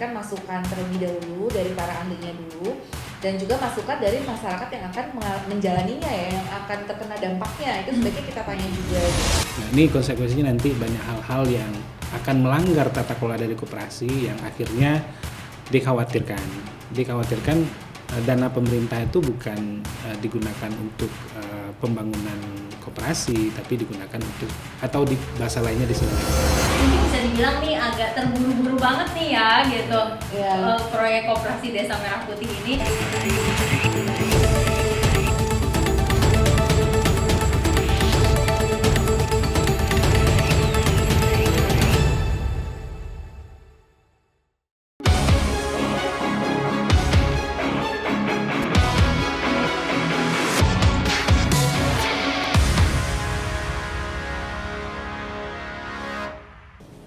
mendapatkan masukan terlebih dahulu dari para ahlinya dulu, dan juga masukan dari masyarakat yang akan menjalaninya ya, yang akan terkena dampaknya, itu sebaiknya kita tanya juga. Nah, ini konsekuensinya nanti banyak hal-hal yang akan melanggar tata kelola dari koperasi yang akhirnya dikhawatirkan dana pemerintah itu bukan digunakan untuk pembangunan koperasi, tapi digunakan untuk, atau di bahasa lainnya diselewengkan. Ini bisa dibilang nih agak terburu-buru banget nih ya gitu. Proyek Koperasi Desa Merah Putih ini.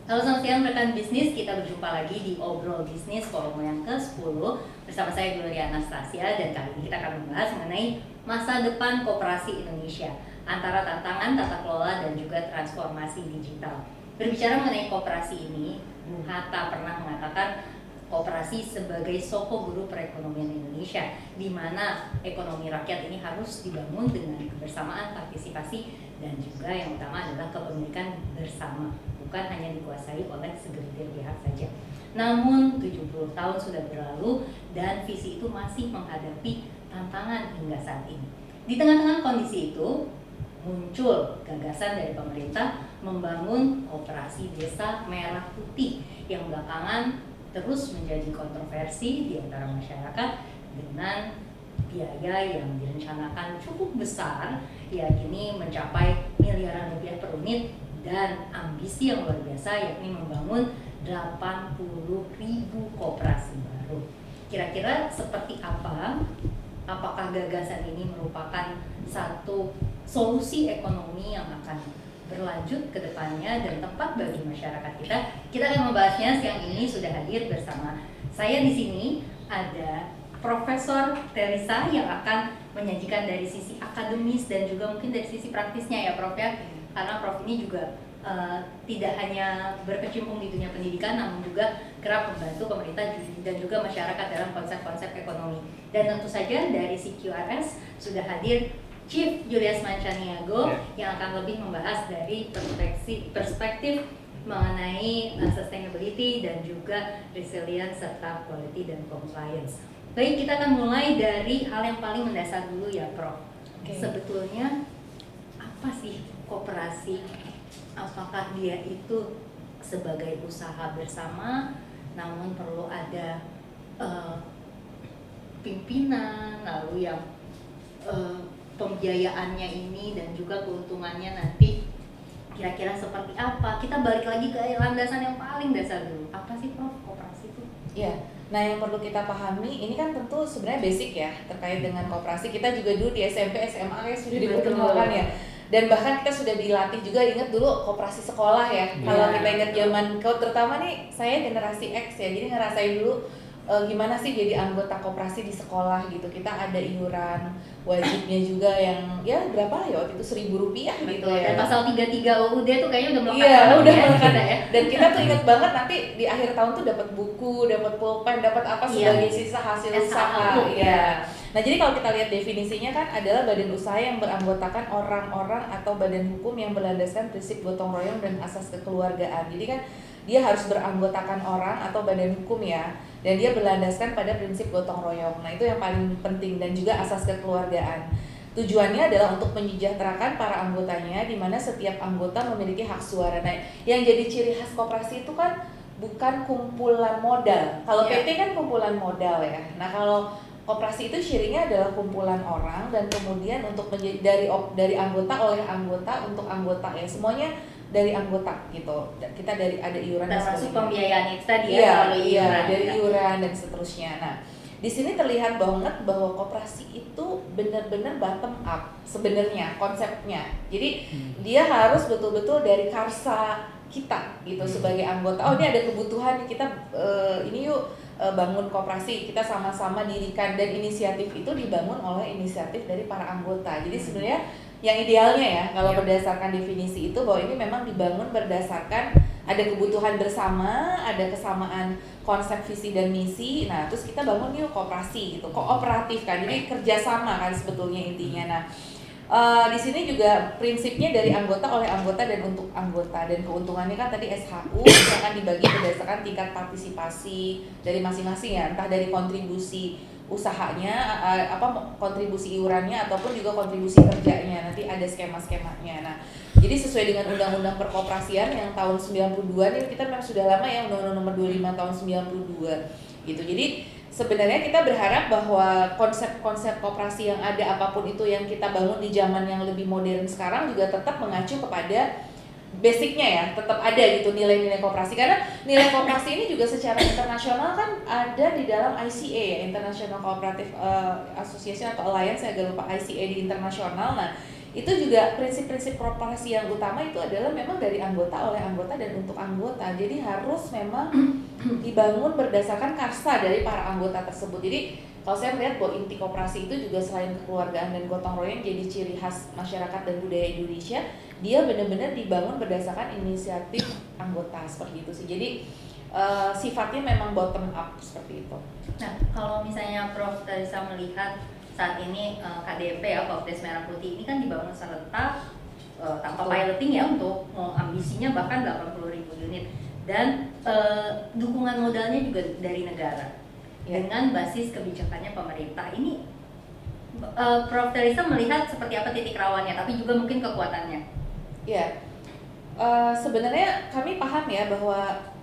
Halo, selamat siang rekan bisnis, kita berjumpa lagi di Obrol Bisnis volume yang ke-10 bersama saya Gloria Anastasia, dan kali ini kita akan membahas mengenai masa depan koperasi Indonesia antara tantangan tata kelola dan juga transformasi digital. Berbicara mengenai koperasi ini, Bung Hatta pernah mengatakan koperasi sebagai soko guru perekonomian Indonesia, di mana ekonomi rakyat ini harus dibangun dengan kebersamaan, partisipasi, dan juga yang utama adalah kepemilikan bersama, bukan hanya dikuasai oleh segelintir pihak saja. Namun 70 tahun sudah berlalu dan visi itu masih menghadapi tantangan hingga saat ini. Di tengah-tengah kondisi itu muncul gagasan dari pemerintah membangun Koperasi Desa Merah Putih yang belakangan terus menjadi kontroversi di antara masyarakat dengan biaya yang direncanakan cukup besar, yakni mencapai miliaran rupiah per unit, dan ambisi yang luar biasa yakni membangun 80.000 koperasi baru. Kira-kira seperti apa? Apakah gagasan ini merupakan satu solusi ekonomi yang akan berlanjut ke depannya dan tepat bagi masyarakat kita? Kita akan membahasnya. Siang ini sudah hadir bersama saya di sini ada Profesor Teresa yang akan menyajikan dari sisi akademis dan juga mungkin dari sisi praktisnya ya Prof ya. Karena Prof ini juga tidak hanya berkecimpung di dunia pendidikan, namun juga kerap membantu pemerintah dan juga masyarakat dalam konsep-konsep ekonomi. Dan tentu saja dari CQRS sudah hadir Chief Julius Mancaniago yang akan lebih membahas dari perspektif mengenai sustainability dan juga resilience serta quality dan compliance. Baik, kita akan mulai dari hal yang paling mendasar dulu ya Prof. Sebetulnya apa sih koperasi? Apakah dia itu sebagai usaha bersama, namun perlu ada pimpinan, lalu yang pembiayaannya ini dan juga keuntungannya nanti kira-kira seperti apa? Kita balik lagi ke landasan yang paling dasar dulu. Apa sih Prof koperasi itu? Ya, nah yang perlu kita pahami ini kan tentu sebenarnya basic ya terkait dengan koperasi. Kita juga dulu di SMP, SMA ya sudah diperkenalkan ya. Dan bahkan kita sudah dilatih juga, ingat dulu koperasi sekolah ya. Kalau kita ingat zaman, terutama nih saya generasi X ya, jadi ngerasain dulu gimana sih jadi anggota koperasi di sekolah gitu. Kita ada iuran wajibnya juga yang ya berapa lah ya waktu itu Rp1.000 gitu ya. Dan pasal 33 UUD tuh kayaknya udah melekat. Iya, udah melekat ya. Dan kita tuh ingat banget nanti di akhir tahun tuh dapat buku, dapat pulpen, dapat apa sebagai sisa hasil usaha. Iya. Nah, jadi kalau kita lihat definisinya kan adalah badan usaha yang beranggotakan orang-orang atau badan hukum yang berlandaskan prinsip gotong royong dan asas kekeluargaan. Jadi kan dia harus beranggotakan orang atau badan hukum ya, dan dia berlandaskan pada prinsip gotong royong. Nah, itu yang paling penting, dan juga asas kekeluargaan. Tujuannya adalah untuk menyejahterakan para anggotanya, di mana setiap anggota memiliki hak suara. Nah, yang jadi ciri khas koperasi itu kan bukan kumpulan modal. Kalau PT kan kumpulan modal ya. Nah, kalau koperasi itu cirinya adalah kumpulan orang, dan kemudian untuk menjadi dari anggota oleh anggota untuk anggota ya, semuanya dari anggota gitu. Kita dari ada iuran dan termasuk pembiayaan itu tadi ya, dari iuran dan seterusnya. Nah, di sini terlihat banget bahwa koperasi itu benar-benar bottom up sebenarnya konsepnya. Jadi dia harus betul-betul dari karsa kita gitu sebagai anggota. Oh, ini ada kebutuhan kita ini yuk bangun koperasi, kita sama-sama dirikan, dan inisiatif itu dibangun oleh inisiatif dari para anggota. Jadi sebenarnya yang idealnya ya kalau berdasarkan definisi itu bahwa ini memang dibangun berdasarkan ada kebutuhan bersama, ada kesamaan konsep visi dan misi. Nah, terus kita bangun yuk koperasi gitu, kooperatif kan. Jadi kerjasama kan sebetulnya intinya. Nah, di sini juga prinsipnya dari anggota oleh anggota dan untuk anggota, dan keuntungannya kan tadi SHU akan dibagi berdasarkan tingkat partisipasi dari masing-masing ya, entah dari kontribusi usahanya, kontribusi iurannya ataupun juga kontribusi kerjanya. Nanti ada skema-skemanya. Nah, jadi sesuai dengan Undang-Undang Perkoperasian yang tahun 92 nih, kita memang sudah lama ya, Undang-Undang Nomor 25 tahun 92 gitu. Jadi sebenarnya kita berharap bahwa konsep-konsep koperasi yang ada apapun itu yang kita bangun di zaman yang lebih modern sekarang juga tetap mengacu kepada basicnya ya, tetap ada gitu nilai-nilai koperasi, karena nilai koperasi ini juga secara internasional kan ada di dalam ICA ya, International Cooperative Association atau Alliance, saya agak lupa, ICA di internasional. Nah, itu juga prinsip-prinsip koperasi yang utama itu adalah memang dari anggota oleh anggota dan untuk anggota. Jadi harus memang dibangun berdasarkan karsa dari para anggota tersebut. Jadi kalau saya melihat bahwa inti koperasi itu juga selain kekeluargaan dan gotong royong jadi ciri khas masyarakat dan budaya Indonesia, dia benar-benar dibangun berdasarkan inisiatif anggota seperti itu sih. Jadi sifatnya memang bottom up seperti itu. Nah, kalau misalnya Prof Teresa melihat saat ini KDP ya, Kopdes Merah Putih ini kan dibangun serentak tanpa piloting ya, untuk ambisinya bahkan 80.000 unit, dan dukungan modalnya juga dari negara dengan basis kebijakannya pemerintah. Ini Prof Teresa melihat seperti apa titik rawannya, tapi juga mungkin kekuatannya? Ya, sebenarnya kami paham ya bahwa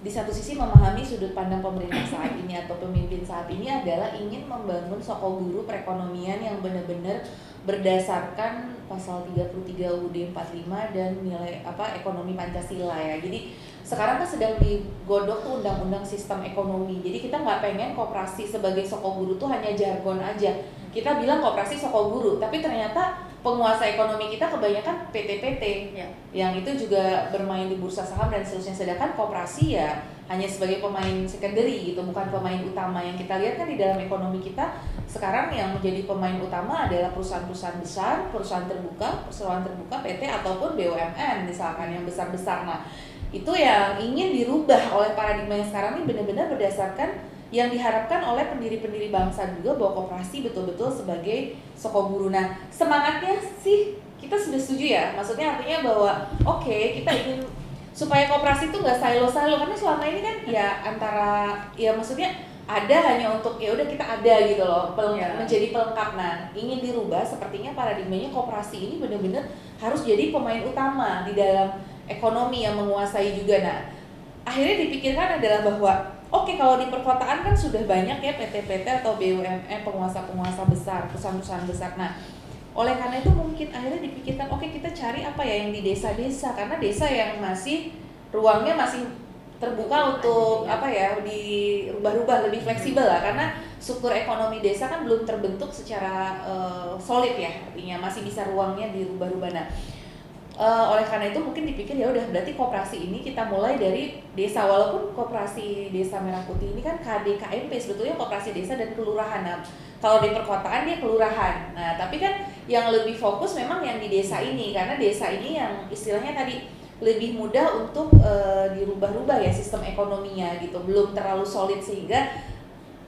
di satu sisi memahami sudut pandang pemerintah saat ini atau pemimpin saat ini adalah ingin membangun sokoguru perekonomian yang benar-benar berdasarkan pasal 33 UUD 45 dan nilai ekonomi Pancasila ya. Jadi sekarang kan sedang digodok tuh undang-undang sistem ekonomi. Jadi kita nggak pengen koperasi sebagai sokoguru tuh hanya jargon aja. Kita bilang koperasi sokoguru, tapi ternyata penguasa ekonomi kita kebanyakan PT-PT ya, yang itu juga bermain di bursa saham dan seterusnya, sedangkan koperasi ya hanya sebagai pemain secondary gitu, bukan pemain utama. Yang kita lihat kan di dalam ekonomi kita sekarang yang menjadi pemain utama adalah perusahaan-perusahaan besar, perusahaan terbuka, PT ataupun BUMN misalkan yang besar-besar. Nah, itu yang ingin dirubah oleh paradigma yang sekarang ini benar-benar berdasarkan yang diharapkan oleh pendiri-pendiri bangsa juga, bahwa koperasi betul-betul sebagai sokoguru. Nah, semangatnya sih kita sudah setuju ya, maksudnya artinya bahwa kita ingin supaya koperasi itu nggak silo-silo, karena selama ini kan ya antara ya maksudnya ada hanya untuk ya udah kita ada gitu loh, menjadi pelengkap. Nah, ingin dirubah sepertinya paradigmanya koperasi ini benar-benar harus jadi pemain utama di dalam ekonomi yang menguasai juga. Nah, akhirnya dipikirkan adalah bahwa kalau di perkotaan kan sudah banyak ya PT-PT atau BUMN, penguasa-penguasa besar, perusahaan-perusahaan besar. Nah, oleh karena itu mungkin akhirnya dipikirkan kita cari apa ya yang di desa-desa, karena desa yang masih ruangnya masih terbuka untuk dirubah-rubah, lebih fleksibel lah, karena struktur ekonomi desa kan belum terbentuk secara solid ya, artinya masih bisa ruangnya dirubah-rubah. Nah, oleh karena itu mungkin dipikir ya udah berarti koperasi ini kita mulai dari desa, walaupun koperasi Desa Merah Putih ini kan KDKMP sebetulnya, koperasi desa dan kelurahan. Nah, kalau di perkotaan dia kelurahan. Nah, tapi kan yang lebih fokus memang yang di desa ini, karena desa ini yang istilahnya tadi lebih mudah untuk dirubah-rubah ya sistem ekonominya gitu, belum terlalu solid, sehingga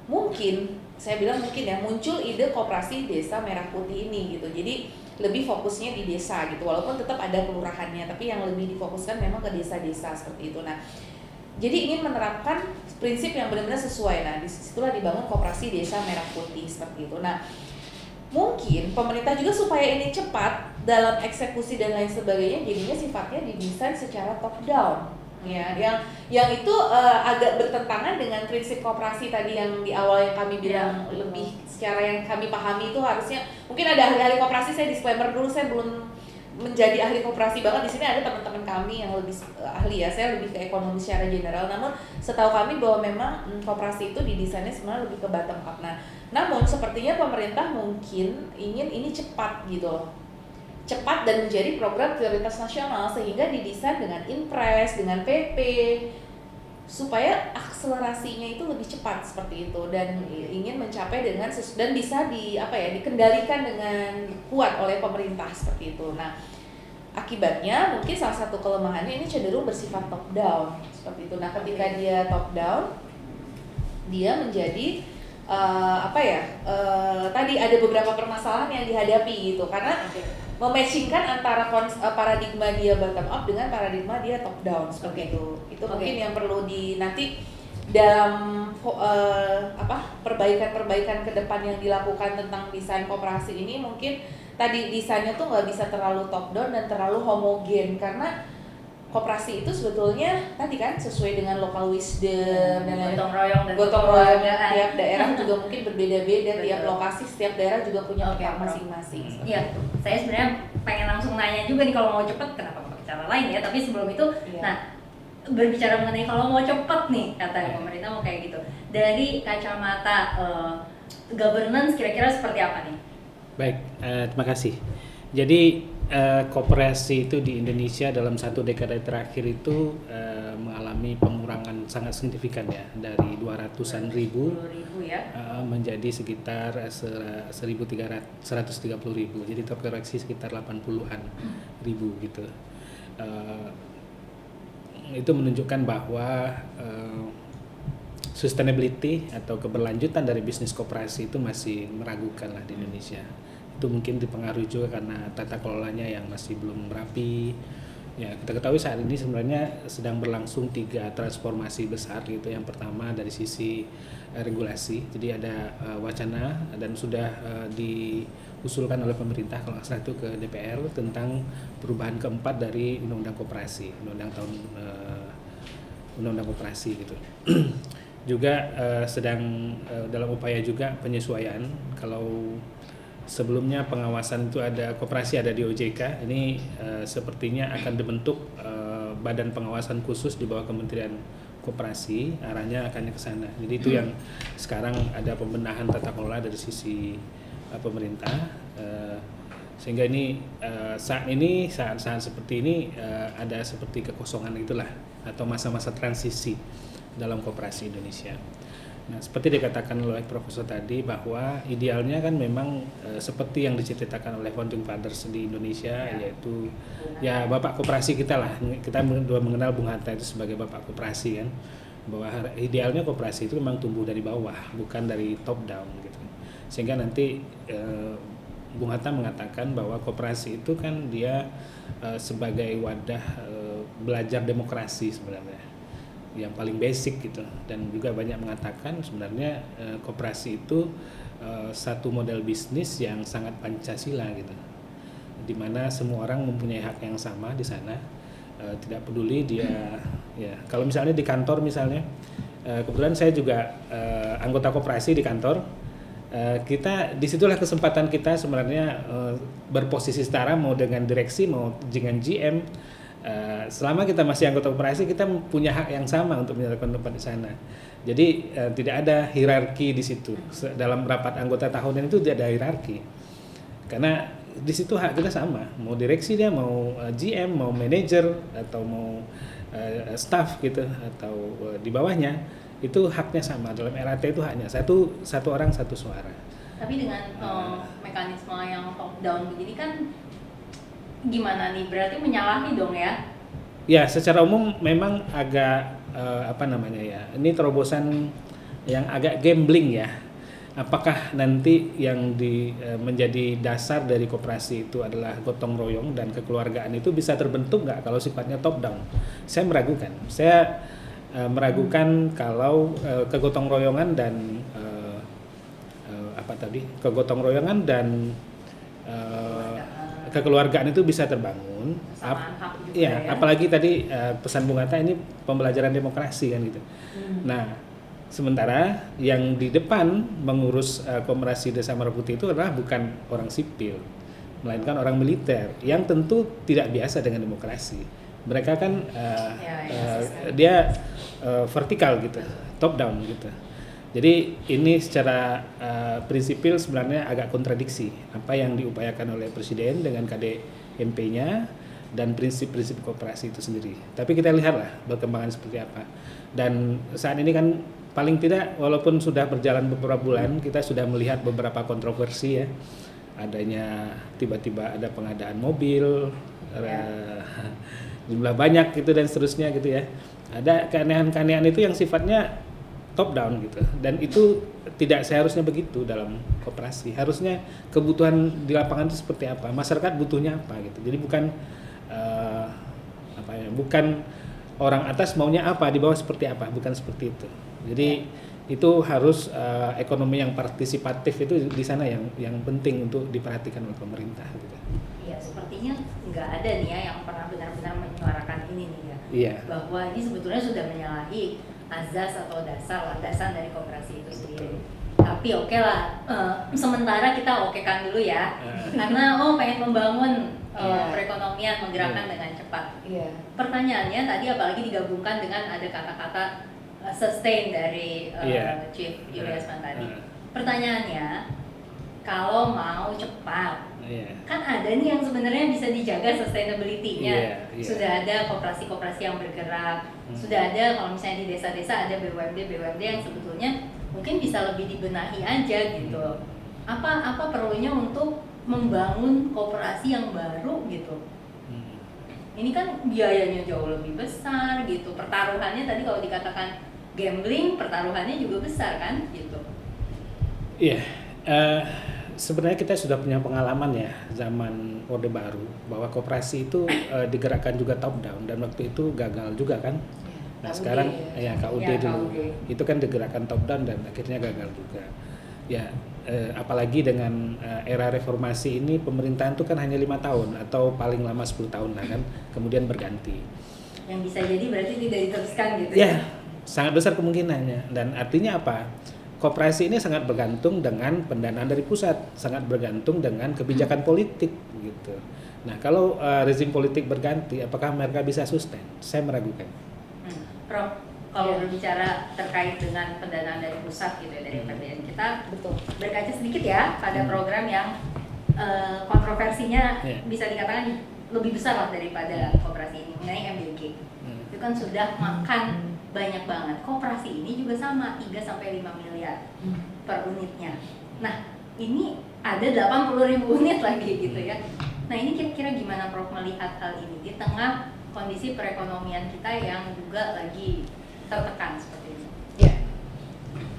mungkin saya bilang mungkin ya muncul ide koperasi Desa Merah Putih ini gitu. Jadi lebih fokusnya di desa gitu, walaupun tetap ada kelurahannya, tapi yang lebih difokuskan memang ke desa-desa seperti itu. Nah, jadi ingin menerapkan prinsip yang benar-benar sesuai. Nah, disitulah dibangun koperasi Desa Merah Putih seperti itu. Nah, mungkin pemerintah juga supaya ini cepat dalam eksekusi dan lain sebagainya, jadinya sifatnya didesain secara top down. Ya, yang itu agak bertentangan dengan prinsip koperasi tadi yang di awal yang kami bilang lebih secara yang kami pahami itu harusnya, mungkin ada ahli-ahli koperasi, saya disclaimer dulu, saya belum menjadi ahli koperasi banget. Di sini ada teman-teman kami yang lebih ahli ya, saya lebih ke ekonomi secara general. Namun setahu kami bahwa memang koperasi itu didesainnya sebenarnya lebih ke bottom up. Nah, namun sepertinya pemerintah mungkin ingin ini cepat gitu loh, cepat dan menjadi program prioritas nasional, sehingga didesain dengan Inpres, dengan PP, supaya akselerasinya itu lebih cepat seperti itu, dan ingin mencapai dengan dan bisa dikendalikan dengan kuat oleh pemerintah seperti itu. Nah, akibatnya mungkin salah satu kelemahannya ini cenderung bersifat top down seperti itu. Nah ketika dia top down, dia menjadi tadi ada beberapa permasalahan yang dihadapi gitu karena mematchingkan antara paradigma dia bottom up dengan paradigma dia top down seperti itu. Itu mungkin yang perlu nanti dalam perbaikan-perbaikan ke depan yang dilakukan tentang desain koperasi ini, mungkin tadi desainnya tuh nggak bisa terlalu top down dan terlalu homogen karena koperasi itu sebetulnya tadi kan sesuai dengan local wisdom dan gotong royong tiap daerah juga mungkin berbeda-beda, tiap lokasi setiap daerah juga punya masing-masing. Iya, saya sebenarnya pengen langsung nanya juga nih, kalau mau cepet kenapa nggak pakai cara lain ya, tapi sebelum itu nah berbicara mengenai kalau mau cepet nih kata pemerintah mau kayak gitu, dari kacamata governance kira-kira seperti apa nih? Baik, terima kasih. Jadi koperasi itu di Indonesia dalam 1 dekade terakhir itu mengalami pengurangan sangat signifikan ya, dari 200-an ribu menjadi sekitar 130.000. Jadi terkoreksi sekitar 80-an ribu gitu. Itu menunjukkan bahwa sustainability atau keberlanjutan dari bisnis koperasi itu masih meragukan lah di Indonesia. Itu mungkin dipengaruhi juga karena tata kelolanya yang masih belum rapi. Ya, kita ketahui saat ini sebenarnya sedang berlangsung 3 transformasi besar gitu. Yang pertama dari sisi regulasi, jadi ada wacana dan sudah diusulkan oleh pemerintah kalau nggak salah itu ke DPR tentang perubahan keempat dari Undang-Undang Koperasi, Undang-Undang Koperasi gitu. Juga sedang dalam upaya juga penyesuaian. Kalau sebelumnya pengawasan itu ada koperasi ada di OJK, ini sepertinya akan dibentuk badan pengawasan khusus di bawah Kementerian Koperasi, arahnya akan ke sana. Jadi itu yang sekarang ada pembenahan tata kelola dari sisi pemerintah, sehingga ini saat seperti ini ada seperti kekosongan itulah atau masa-masa transisi dalam koperasi Indonesia. Nah, seperti dikatakan oleh Profesor tadi bahwa idealnya kan memang seperti yang diceritakan oleh Founding Fathers di Indonesia, yaitu ya Bapak Koperasi kita lah. Kita dua mengenal Bung Hatta itu sebagai Bapak Koperasi kan, bahwa idealnya koperasi itu memang tumbuh dari bawah, bukan dari top down gitu. Sehingga nanti Bung Hatta mengatakan bahwa koperasi itu kan dia sebagai wadah belajar demokrasi sebenarnya, yang paling basic gitu. Dan juga banyak mengatakan sebenarnya koperasi itu satu model bisnis yang sangat Pancasila gitu, di mana semua orang mempunyai hak yang sama di sana, tidak peduli dia ya. Kalau misalnya di kantor misalnya, kebetulan saya juga anggota koperasi di kantor, kita disitulah kesempatan kita sebenarnya berposisi setara, mau dengan direksi mau dengan GM. Selama kita masih anggota koperasi, kita punya hak yang sama untuk menyatakan pendapat di sana. Jadi tidak ada hierarki di situ. Dalam rapat anggota tahunan itu tidak ada hierarki, karena di situ hak kita sama. Mau direksi dia, mau GM, mau manajer atau mau staff gitu atau di bawahnya, itu haknya sama. Dalam RAT itu haknya satu orang satu suara. Tapi dengan mekanisme yang top down begini kan gimana nih, berarti menyalahi dong ya? Ya, secara umum memang agak ini terobosan yang agak gambling ya. Apakah nanti yang menjadi dasar dari koperasi itu adalah gotong royong dan kekeluargaan itu bisa terbentuk nggak kalau sifatnya top down? Saya meragukan. Saya meragukan kalau kegotong royongan dan kegotong royongan dan kekeluargaan itu bisa terbangun. Ya, apalagi tadi pesan Bung Hatta ini pembelajaran demokrasi kan gitu. Nah, sementara yang di depan mengurus Koperasi Desa Merah Putih itu adalah bukan orang sipil, melainkan orang militer yang tentu tidak biasa dengan demokrasi. Mereka kan dia vertikal gitu, top down gitu. Jadi ini secara prinsipil sebenarnya agak kontradiksi apa yang diupayakan oleh Presiden dengan KDMP-nya dan prinsip-prinsip koperasi itu sendiri. Tapi kita lihatlah perkembangan seperti apa. Dan saat ini kan paling tidak walaupun sudah berjalan beberapa bulan, kita sudah melihat beberapa kontroversi ya. adanya tiba-tiba ada pengadaan mobil, jumlah banyak gitu dan seterusnya gitu ya. Ada keanehan-keanehan itu yang sifatnya top down gitu, dan itu tidak seharusnya begitu dalam koperasi. Harusnya kebutuhan di lapangan itu seperti apa, masyarakat butuhnya apa gitu. Jadi bukan bukan orang atas maunya apa, di bawah seperti apa, bukan seperti itu. Jadi itu harus ekonomi yang partisipatif itu di sana yang penting untuk diperhatikan oleh pemerintah gitu. Iya, sepertinya nggak ada nih ya yang pernah benar-benar menyuarakan ini nih ya. Iya. Bahwa ini sebetulnya sudah menyalahi azas atau landasan dari koperasi itu sendiri. Tapi oke lah, sementara kita okekan dulu ya, karena pengen membangun perekonomian, menggerakkan dengan cepat. Pertanyaannya tadi apalagi digabungkan dengan ada kata-kata sustain dari Chief Juliusman tadi. Pertanyaannya, kalau mau cepat, kan ada nih yang sebenarnya bisa dijaga sustainability-nya. Sudah ada koperasi-koperasi yang bergerak, sudah ada kalau misalnya di desa-desa ada BUMD yang sebetulnya mungkin bisa lebih dibenahi aja gitu. Apa perlunya untuk membangun koperasi yang baru gitu? Ini kan biayanya jauh lebih besar gitu. Pertaruhannya tadi kalau dikatakan gambling, pertaruhannya juga besar kan gitu. Iya. Sebenarnya kita sudah punya pengalaman ya zaman Orde Baru bahwa koperasi itu digerakkan juga top down, dan waktu itu gagal juga kan. Nah KUD, sekarang KUD dulu itu kan digerakkan top down dan akhirnya gagal juga. Ya apalagi dengan era reformasi ini, pemerintahan itu kan hanya 5 tahun atau paling lama 10 tahun lah kan, kemudian berganti. Yang bisa jadi berarti tidak diteruskan gitu ya? Sangat besar kemungkinannya, dan artinya apa? Koperasi ini sangat bergantung dengan pendanaan dari pusat, sangat bergantung dengan kebijakan politik gitu. Nah kalau rezim politik berganti, apakah mereka bisa sustain? Saya meragukan. Prof, kalau berbicara terkait dengan pendanaan dari pusat gitu ya, dari APBN kita, betul berkaca sedikit ya pada program yang kontroversinya bisa dikatakan lebih besar lah daripada koperasi ini, mengenai MBG. Itu kan sudah makan banyak banget. Koperasi ini juga sama, 3-5 miliar per unitnya. Nah, ini ada 80.000 unit lagi gitu ya. Nah, ini kira-kira gimana Prof melihat hal ini di tengah kondisi perekonomian kita yang juga lagi tertekan seperti ini? Ya,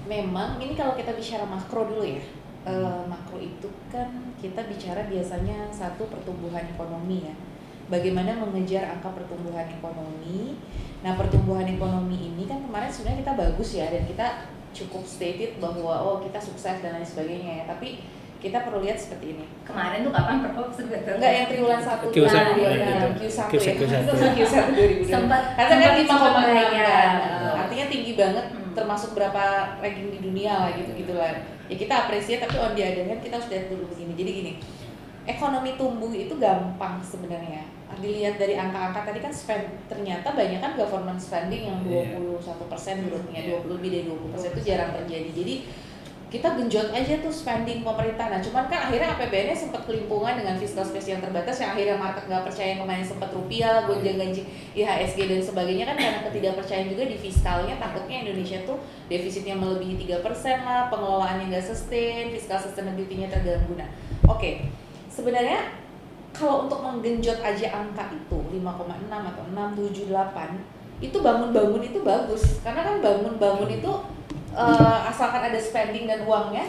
memang ini kalau kita bicara makro dulu ya. Makro itu kan kita bicara biasanya satu pertumbuhan ekonomi ya. Bagaimana mengejar angka pertumbuhan ekonomi. Nah, pertumbuhan ekonomi ini kan kemarin sebenarnya kita bagus ya, dan kita cukup stated bahwa kita sukses dan lain sebagainya ya. Tapi kita perlu lihat seperti ini. Kemarin tuh kapan Prof? Enggak, yang triwulan 1 Q1 2020. Sempat karena kan 5,6 ya. Artinya tinggi banget, termasuk berapa ranking di dunia lah gitu lah. Ya kita apresiasi, tapi on the other hand kita harus lihat dulu begini. Jadi gini, ekonomi tumbuh itu gampang sebenarnya. Dilihat dari angka-angka tadi kan ternyata banyak kan government spending yang 21% belumnya, 20 lebih dari 20% itu jarang terjadi. Jadi kita genjot aja tuh spending pemerintah. Nah cuman kan akhirnya APBN-nya sempat kelimpungan dengan fiscal space yang terbatas, yang akhirnya market nggak percaya, yang kemarin sempat rupiah, gonjang-ganjing IHSG dan sebagainya kan karena ketidakpercayaan juga di fiskalnya. Takutnya Indonesia tuh defisitnya melebihi 3% lah, pengelolaannya nggak sustain, fiscal sustainability-nya terganggu. Nah oke, sebenarnya kalau untuk menggenjot aja angka itu 5,6 atau 6, 7, 8 itu bangun-bangun itu bagus, karena kan bangun-bangun itu asalkan ada spending dan uangnya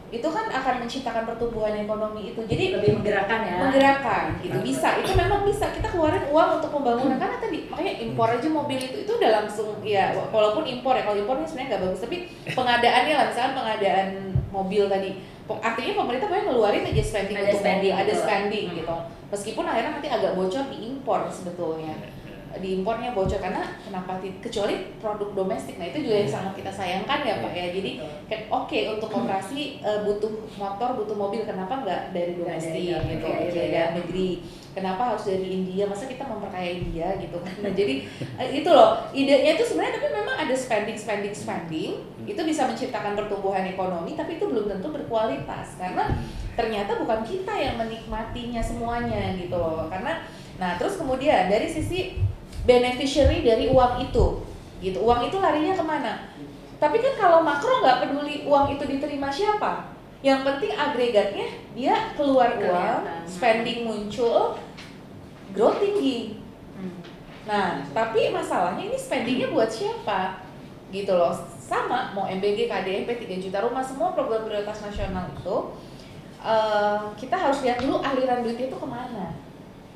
itu kan akan menciptakan pertumbuhan ekonomi itu. Jadi lebih menggerakkan ya. Menggerakkan gitu. Bisa, itu memang bisa kita keluarin uang untuk pembangunan. Karena tadi makanya impor aja mobil itu udah langsung ya, walaupun impor ya, kalau impornya sebenarnya nggak bagus, tapi pengadaannya lah, misalkan pengadaan mobil tadi, artinya pemerintah pengen ngeluarin aja spending untuk mobil, ada spending gitu. Meskipun akhirnya nanti agak bocor diimpor sebetulnya. Diimpornya bocor karena kenapa kecuali produk domestik. Nah itu juga yang sangat kita sayangkan ya Pak ya. Jadi oke, untuk koperasi butuh motor, butuh mobil, kenapa nggak dari domestik gitu, dari dalam negeri, kenapa harus dari India, masa kita memperkaya India gitu kan. Nah jadi itu loh idenya itu sebenarnya, tapi memang ada spending itu bisa menciptakan pertumbuhan ekonomi, tapi itu belum tentu berkualitas karena ternyata bukan kita yang menikmatinya semuanya gitu loh. Karena nah terus kemudian dari sisi beneficiary dari uang itu gitu, uang itu larinya kemana? Tapi kan kalau makro nggak peduli uang itu diterima siapa, Yang penting agregatnya dia keluar uang, Kelihatan. spending muncul, growth tinggi. Nah, tapi masalahnya ini spendingnya buat siapa? Gitu loh. Sama, mau MBG, KDMP, 3 juta rumah, semua program prioritas nasional itu kita harus lihat dulu aliran duitnya itu kemana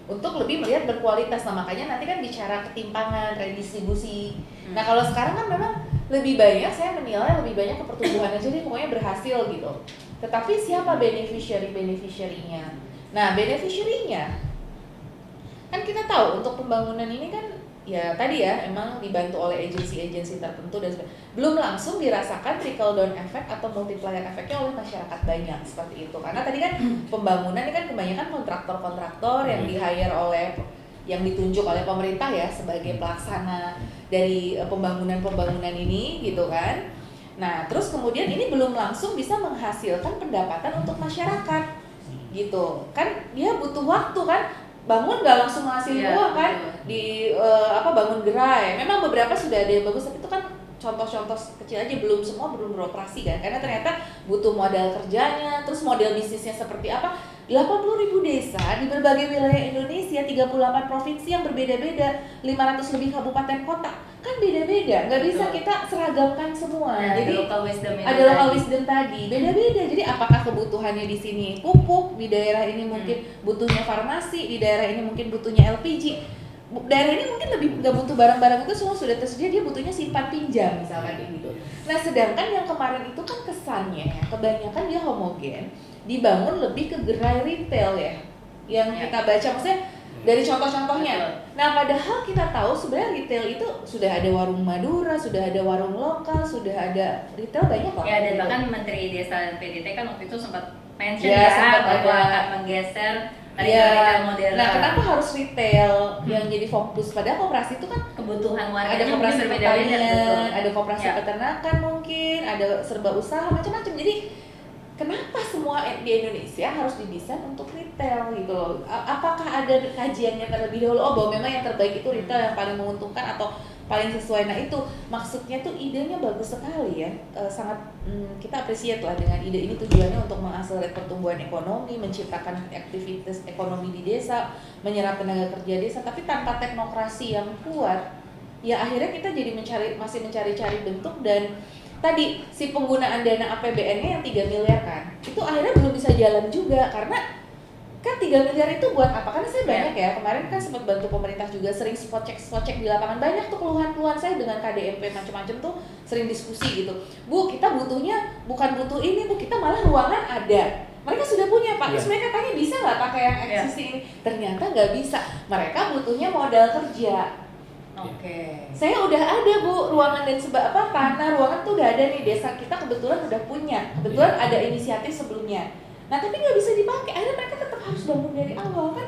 untuk lebih melihat berkualitas. Nah makanya nanti kan bicara ketimpangan, redistribusi. Nah kalau sekarang kan memang lebih banyak, saya menilai lebih banyak ke pertumbuhan aja deh, pokoknya berhasil gitu. Tetapi siapa beneficiary-nya? Nah beneficiary-nya kan kita tahu untuk pembangunan ini kan ya tadi ya emang dibantu oleh agensi-agensi tertentu dan belum langsung dirasakan trickle down effect atau multiplier efeknya oleh masyarakat banyak seperti itu. Karena tadi kan pembangunan ini kan kebanyakan kontraktor-kontraktor yang di-hire oleh yang ditunjuk oleh pemerintah ya sebagai pelaksana dari pembangunan ini gitu kan. Nah, terus kemudian ini belum langsung bisa menghasilkan pendapatan untuk masyarakat gitu. Kan dia butuh waktu kan. Bangun nggak langsung menghasilkan uang kan di bangun gerai. Memang beberapa sudah ada yang bagus tapi itu kan contoh-contoh kecil aja, belum semua belum beroperasi kan karena ternyata butuh modal kerjanya, terus model bisnisnya seperti apa. 80.000 desa di berbagai wilayah Indonesia, 38 provinsi yang berbeda-beda, 500 lebih kabupaten kota, kan beda-beda, nggak bisa kita seragamkan semua. Nah, jadi ada local wisdom tadi, beda-beda. Jadi apakah kebutuhannya di sini pupuk, di daerah ini mungkin butuhnya farmasi, di daerah ini mungkin butuhnya LPG. Daerah ini mungkin lebih nggak butuh barang-barang itu semua sudah tersedia, dia butuhnya simpan pinjam misalkan gitu. Nah sedangkan yang kemarin itu kan kesannya ya, kebanyakan dia homogen, dibangun lebih ke gerai retail ya, yang kita baca maksudnya dari contoh-contohnya. Nah padahal kita tahu sebenarnya retail itu sudah ada warung Madura, sudah ada warung lokal, sudah ada retail banyak kok. Ya dan bahkan Menteri Desa dan PDT kan waktu itu sempat mention sempat bahwa ada. akan menggeser retail modern. Nah kenapa harus retail yang jadi fokus? Padahal koperasi itu kan kebutuhan warga ada koperasi pertanian, ada koperasi Ya. peternakan mungkin, ada serba usaha macam-macam. Jadi kenapa semua di Indonesia harus didesain untuk retail gitu loh? Apakah ada kajiannya terlebih dahulu? Oh bahwa memang yang terbaik itu retail yang paling menguntungkan atau paling sesuai. Nah itu maksudnya tuh idenya bagus sekali ya, sangat kita appreciate lah dengan ide ini. Tujuannya untuk mengakselerate pertumbuhan ekonomi, menciptakan aktivitas ekonomi di desa, menyerap tenaga kerja desa, tapi tanpa teknokrasi yang kuat ya akhirnya kita jadi masih mencari-cari bentuk. Dan tadi si penggunaan dana APBN-nya yang 3 miliar kan, itu akhirnya belum bisa jalan juga karena kan 3 miliar itu buat apa? Karena saya banyak ya, kemarin kan sempat bantu pemerintah juga, sering spot check di lapangan, banyak tuh keluhan-keluhan saya dengan KDMP macam-macam tuh, sering diskusi gitu. Bu, kita butuhnya bukan butuh ini Bu, kita malah ruangan ada. Mereka sudah punya Pak, terus mereka tanya bisa nggak pakai yang existing ini? Ternyata nggak bisa, mereka butuhnya modal kerja. Saya udah ada Bu, ruangan dan tanah, ruangan tuh udah ada nih, desa kita kebetulan udah punya, kebetulan ada inisiatif sebelumnya. Nah tapi nggak bisa dipakai, akhirnya mereka tetap harus bangun dari awal kan.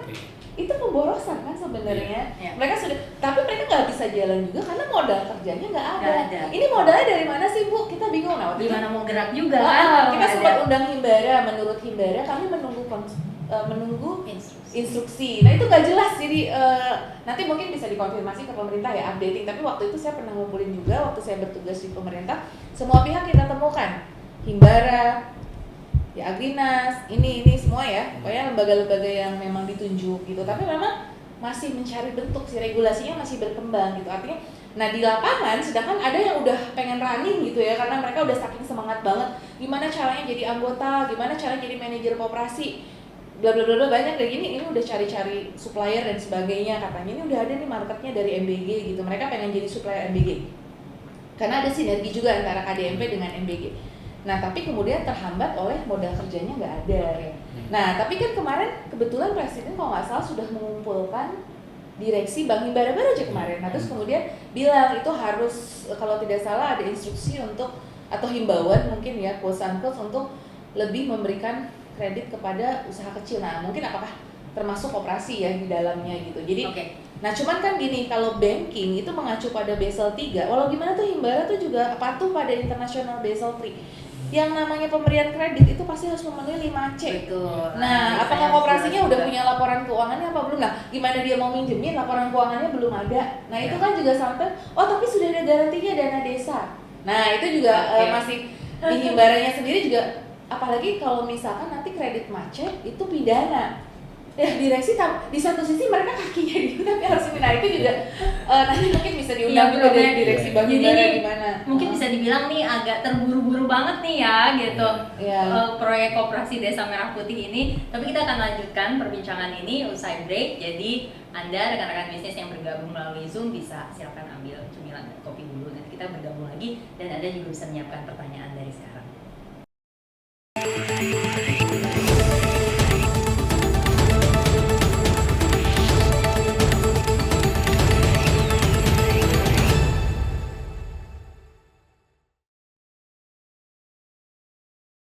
Itu pemborosan kan sebenarnya. Mereka sudah, tapi mereka nggak bisa jalan juga karena modal kerjanya nggak ada. Ini modalnya dari mana sih Bu? Kita bingung. Nah, gimana mau gerak juga kita sempat undang Himbara. Menurut Himbara kami menunggu instruksi. Nah itu nggak jelas, jadi nanti mungkin bisa dikonfirmasi ke pemerintah ya updating. Tapi waktu itu saya pernah ngumpulin juga waktu saya bertugas di pemerintah, semua pihak kita temukan, Himbara, ya Agrinas, ini semua ya, pokoknya lembaga-lembaga yang memang ditunjuk gitu. Tapi memang masih mencari bentuk, si regulasinya masih berkembang gitu. Artinya, nah di lapangan sedangkan ada yang udah pengen running gitu ya, karena mereka udah saking semangat banget. Gimana caranya jadi anggota, gimana caranya jadi manajer koperasi, bla bla bla banyak kayak gini. Ini udah cari-cari supplier dan sebagainya, katanya ini udah ada nih marketnya dari MBG gitu. Mereka pengen jadi supplier MBG karena ada sinergi juga antara KDMP dengan MBG. Nah tapi kemudian terhambat oleh modal kerjanya nggak ada. Nah tapi kan kemarin kebetulan Presiden kalau nggak salah sudah mengumpulkan direksi Bank Himbara baru aja kemarin. Nah terus kemudian bilang itu harus, kalau tidak salah ada instruksi untuk, atau himbauan mungkin ya, quotes unquote, untuk lebih memberikan kredit kepada usaha kecil. Nah mungkin apakah termasuk koperasi ya di dalamnya gitu. Jadi nah cuman kan gini, kalau banking itu mengacu pada Basel 3, walau gimana tuh Himbara tuh juga patuh pada International Basel 3. Yang namanya pemberian kredit itu pasti harus memenuhi 5C. Betul. Nah, apakah koperasinya udah punya laporan keuangannya apa belum? Nah, gimana dia mau minjemin, laporan keuangannya belum ada. Nah, itu kan juga sampai, oh tapi sudah ada garantinya dana desa. Nah, itu juga masih di Himbaranya sendiri juga apalagi kalau misalkan nanti kredit macet itu pidana. Ya direksi di satu sisi mereka kakinya gitu tapi harus nah itu juga nanti mungkin bisa diundang juga dari direksi Bank Himbara gimana. Mungkin bisa dibilang nih agak terburu-buru banget nih ya gitu. Proyek Koperasi Desa Merah Putih ini. Tapi kita akan lanjutkan perbincangan ini usai break. Jadi Anda rekan-rekan bisnis yang bergabung melalui Zoom bisa silakan ambil cemilan dan kopi dulu. Nanti kita bergabung lagi dan Anda juga bisa menyiapkan pertanyaan dari sekarang.